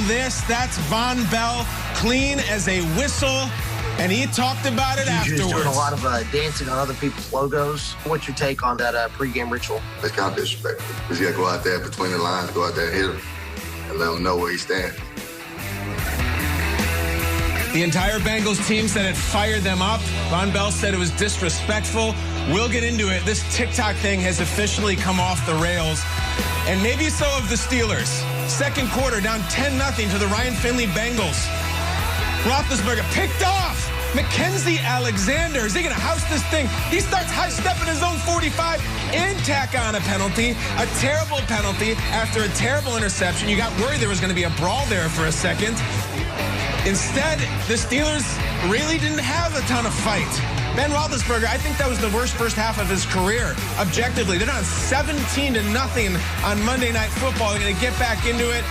this. That's Von Bell, clean as a whistle. And he talked about it afterwards. He's doing a lot of dancing on other people's logos. What's your take on that pregame ritual? That's kind of disrespectful. Because you got to go out there between the lines, go out there and hit him, and let him know where he stands. The entire Bengals team said it fired them up. Von Bell said it was disrespectful. We'll get into it. This TikTok thing has officially come off the rails. And maybe so of the Steelers. Second quarter, down 10-0 to the Ryan Finley Bengals. Roethlisberger picked off. Mackenzie Alexander. Is he going to house this thing? He starts high-stepping his own 45 and tack on a penalty. A terrible penalty after a terrible interception. You got worried there was going to be a brawl there for a second. Instead, the Steelers really didn't have a ton of fight. Ben Roethlisberger, I think that was the worst first half of his career. Objectively, they're down 17-0 on Monday Night Football. They're going to get back into it.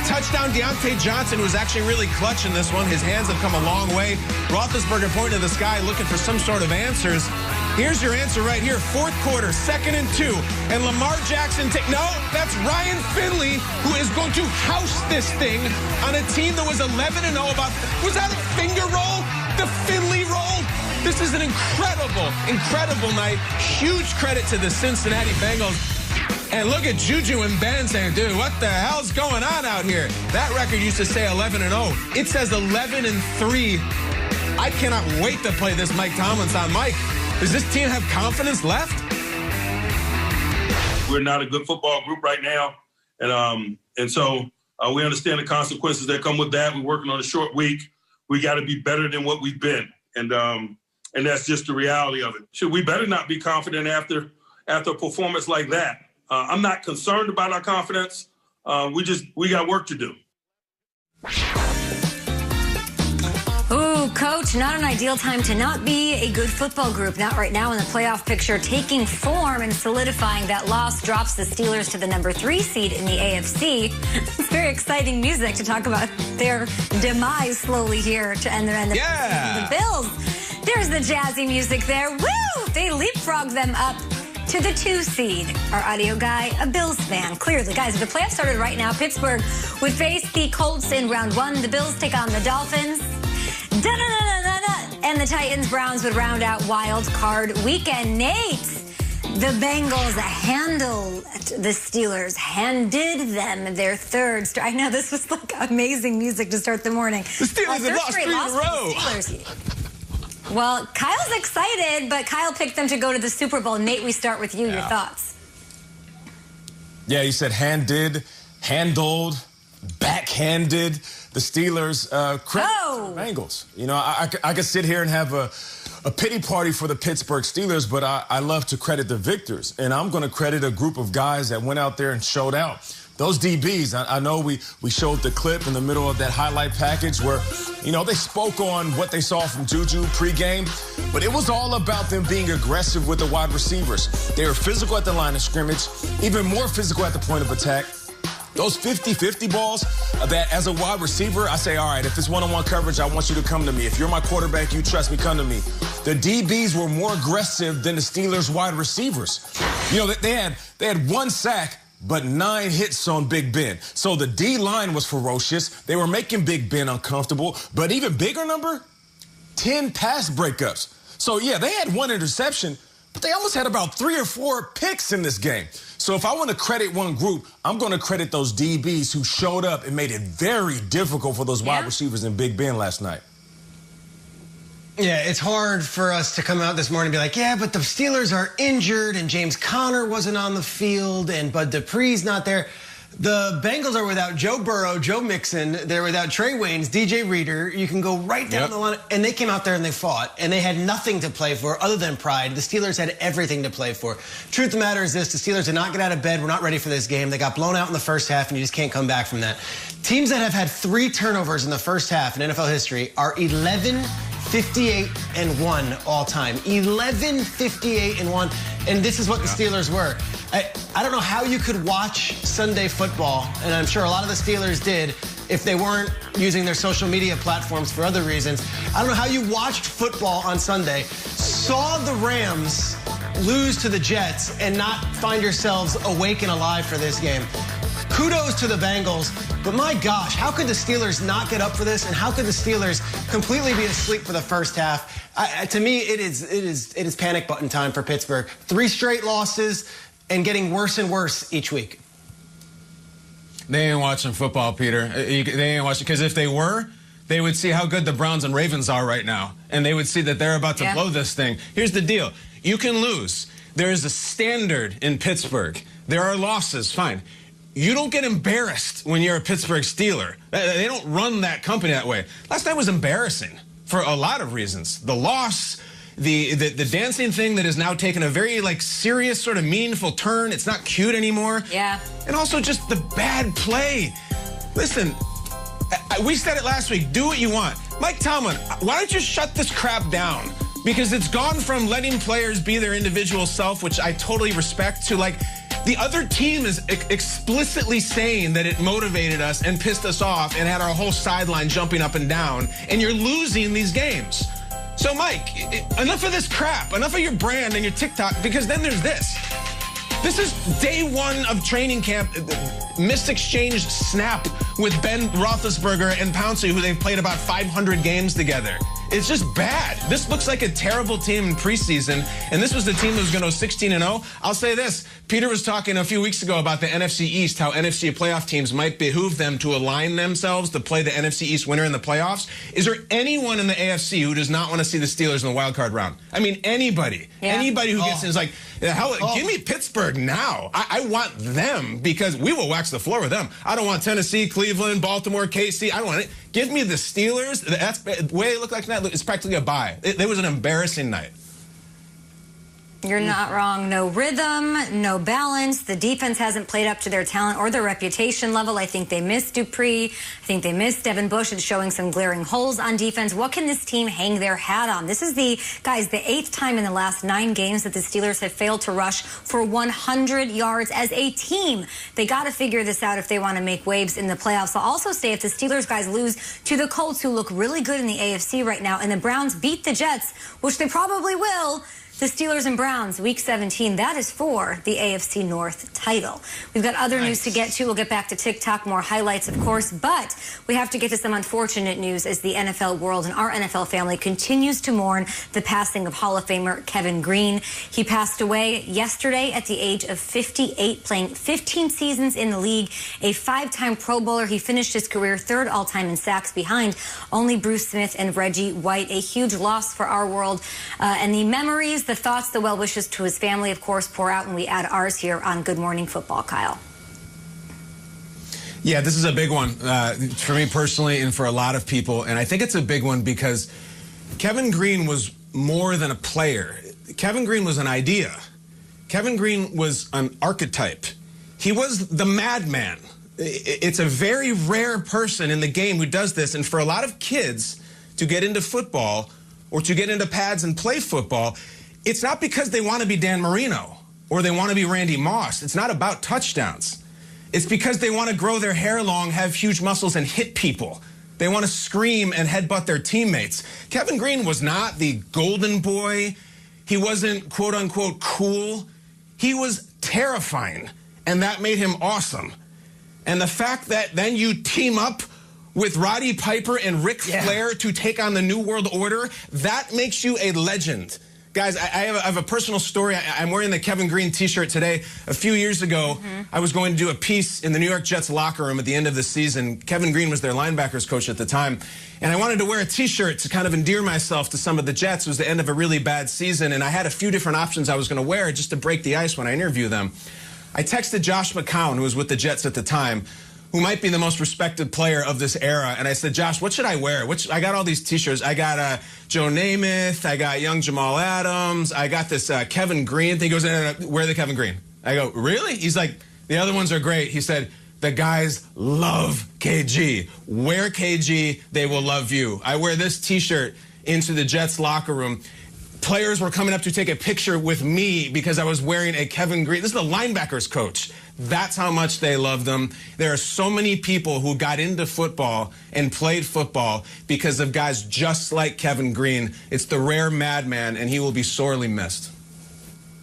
Touchdown, Deontay Johnson was actually really clutch in this one. His hands have come a long way. Roethlisberger pointing to the sky looking for some sort of answers. Here's your answer right here. Fourth quarter, 2nd and 2. And Lamar Jackson no, that's Ryan Finley, who is going to house this thing on a team that was 11-0 about. Was that a finger roll? The Finley roll? This is an incredible, incredible night. Huge credit to the Cincinnati Bengals. And look at Juju and Ben saying, dude, what the hell's going on out here? That record used to say 11-0. It says 11-3. I cannot wait to play this Mike Tomlin song. Mike, does this team have confidence left? We're not a good football group right now. And so we understand the consequences that come with that. We're working on a short week. We got to be better than what we've been. And that's just the reality of it. We better not be confident after a performance like that. I'm not concerned about our confidence. We got work to do. Ooh, Coach, not an ideal time to not be a good football group. Not right now in the playoff picture. Taking form and solidifying that loss drops the Steelers to the number 3 seed in the AFC. It's very exciting music to talk about their demise slowly here to end their end. The Bills. There's the jazzy music there. Woo! They leapfrog them up to the 2 seed. Our audio guy, a Bills fan, clearly. Guys, if the playoffs started right now, Pittsburgh would face the Colts in round 1. The Bills take on the Dolphins. And the Titans-Browns would round out wild card weekend. Nate, the Bengals handled the Steelers, handed them their third. I know this was like amazing music to start the morning. The Steelers have lost 3 in a row. Well, Kyle's excited, but Kyle picked them to go to the Super Bowl. Nate, we start with you. Your thoughts? Yeah, you said handed, handled, backhanded. The Steelers credit the Bengals. You know, I could sit here and have a pity party for the Pittsburgh Steelers, but I love to credit the victors. And I'm going to credit a group of guys that went out there and showed out. Those DBs, I know we showed the clip in the middle of that highlight package where, you know, they spoke on what they saw from Juju pregame, but it was all about them being aggressive with the wide receivers. They were physical at the line of scrimmage, even more physical at the point of attack. Those 50-50 balls that as a wide receiver, I say, all right, if it's one-on-one coverage, I want you to come to me. If you're my quarterback, you trust me, come to me. The DBs were more aggressive than the Steelers wide receivers. You know, they had 1 sack, but 9 hits on Big Ben. So the D-line was ferocious. They were making Big Ben uncomfortable. But even bigger number, 10 pass breakups. So, yeah, they had 1 interception, but they almost had about 3 or 4 picks in this game. So if I want to credit one group, I'm going to credit those DBs who showed up and made it very difficult for those wide receivers in Big Ben last night. Yeah, it's hard for us to come out this morning and be like, yeah, but the Steelers are injured and James Conner wasn't on the field and Bud Dupree's not there. The Bengals are without Joe Burrow, Joe Mixon. They're without Trey Waynes, DJ Reader. You can go right down the line. And they came out there and they fought. And they had nothing to play for other than pride. The Steelers had everything to play for. Truth of the matter is this. The Steelers did not get out of bed. We're not ready for this game. They got blown out in the first half, and you just can't come back from that. Teams that have had 3 turnovers in the first half in NFL history are 11-58-1 all time. 11-58-1. And this is what the Steelers were. I don't know how you could watch Sunday football, and I'm sure a lot of the Steelers did, if they weren't using their social media platforms for other reasons. I don't know how you watched football on Sunday, saw the Rams lose to the Jets, and not find yourselves awake and alive for this game. kudos to the Bengals, but my gosh, how could the Steelers not get up for this, and how could the Steelers completely be asleep for the first half? To me, it is panic button time for Pittsburgh. 3 straight losses and getting worse and worse each week. They ain't watching football, Peter. They ain't watching, because if they were, they would see how good the Browns and Ravens are right now, and they would see that they're about to blow this thing. Here's the deal. You can lose. There is a standard in Pittsburgh. There are losses, fine. You don't get embarrassed when you're a Pittsburgh Steeler. They don't run that company that way. Last night was embarrassing for a lot of reasons. The loss, the dancing thing that has now taken a very serious sort of meaningful turn. It's not cute anymore. Yeah. And also just the bad play. Listen, we said it last week. Do what you want. Mike Tomlin, why don't you shut this crap down? Because it's gone from letting players be their individual self, which I totally respect, to the other team is explicitly saying that it motivated us and pissed us off and had our whole sideline jumping up and down, and you're losing these games. So, Mike, enough of this crap. Enough of your brand and your TikTok, because then there's this. This is day 1 of training camp. Missed exchange snap with Ben Roethlisberger and Pouncey, who they've played about 500 games together. It's just bad. This looks like a terrible team in preseason, and this was the team that was going to go 16-0. I'll say this. Peter was talking a few weeks ago about the NFC East, how NFC playoff teams might behoove them to align themselves to play the NFC East winner in the playoffs. Is there anyone in the AFC who does not want to see the Steelers in the wild card round? I mean, anybody. Yeah. Anybody who gets in is like, hell, give me Pittsburgh now. I want them, because we will wax the floor with them. I don't want Tennessee, Cleveland, Baltimore, KC. I don't want it. Give me the Steelers. That's the way they look like tonight. It's practically a bye. It was an embarrassing night. You're not wrong. No rhythm, no balance. The defense hasn't played up to their talent or their reputation level. I think they missed Dupree. I think they missed Devin Bush. It's showing some glaring holes on defense. What can this team hang their hat on? This is the 8th time in the last 9 games that the Steelers have failed to rush for 100 yards as a team. They got to figure this out if they want to make waves in the playoffs. I'll also say if the Steelers guys lose to the Colts, who look really good in the AFC right now, and the Browns beat the Jets, which they probably will, the Steelers and Browns, Week 17, that is for the AFC North title. We've got other news to get to. We'll get back to TikTok, more highlights, of course, but we have to get to some unfortunate news as the NFL world and our NFL family continues to mourn the passing of Hall of Famer Kevin Greene. He passed away yesterday at the age of 58, playing 15 seasons in the league, a 5-time Pro Bowler. He finished his career 3rd all-time in sacks behind only Bruce Smith and Reggie White. A huge loss for our world, and the memories, the thoughts, the well wishes to his family, of course, pour out when we add ours here on Good Morning Football, Kyle. Yeah, this is a big one for me personally and for a lot of people. And I think it's a big one because Kevin Greene was more than a player. Kevin Greene was an idea. Kevin Greene was an archetype. He was the madman. It's a very rare person in the game who does this. And for a lot of kids to get into football or to get into pads and play football, it's not because they want to be Dan Marino or they want to be Randy Moss. It's not about touchdowns. It's because they want to grow their hair long, have huge muscles, and hit people. They want to scream and headbutt their teammates. Kevin Greene was not the golden boy. He wasn't, quote unquote, cool. He was terrifying, and that made him awesome. And the fact that then you team up with Roddy Piper and Ric Flair to take on the New World Order, that makes you a legend. Guys, I have a personal story. I'm wearing the Kevin Greene T-shirt today. A few years ago, I was going to do a piece in the New York Jets locker room at the end of the season. Kevin Greene was their linebackers coach at the time. And I wanted to wear a T-shirt to kind of endear myself to some of the Jets. It was the end of a really bad season, and I had a few different options I was going to wear just to break the ice when I interview them. I texted Josh McCown, who was with the Jets at the time, who might be the most respected player of this era. And I said, Josh, what should I wear? I got all these T-shirts. I got Joe Namath. I got young Jamal Adams. I got this Kevin Greene thing. He goes, wear the Kevin Greene. I go, really? He's like, the other ones are great. He said, the guys love KG. Wear KG, they will love you. I wear this T-shirt into the Jets locker room. Players were coming up to take a picture with me because I was wearing a Kevin Greene. This is the linebackers coach. That's how much they loved them. There are so many people who got into football and played football because of guys just like Kevin Greene. It's the rare madman, and he will be sorely missed.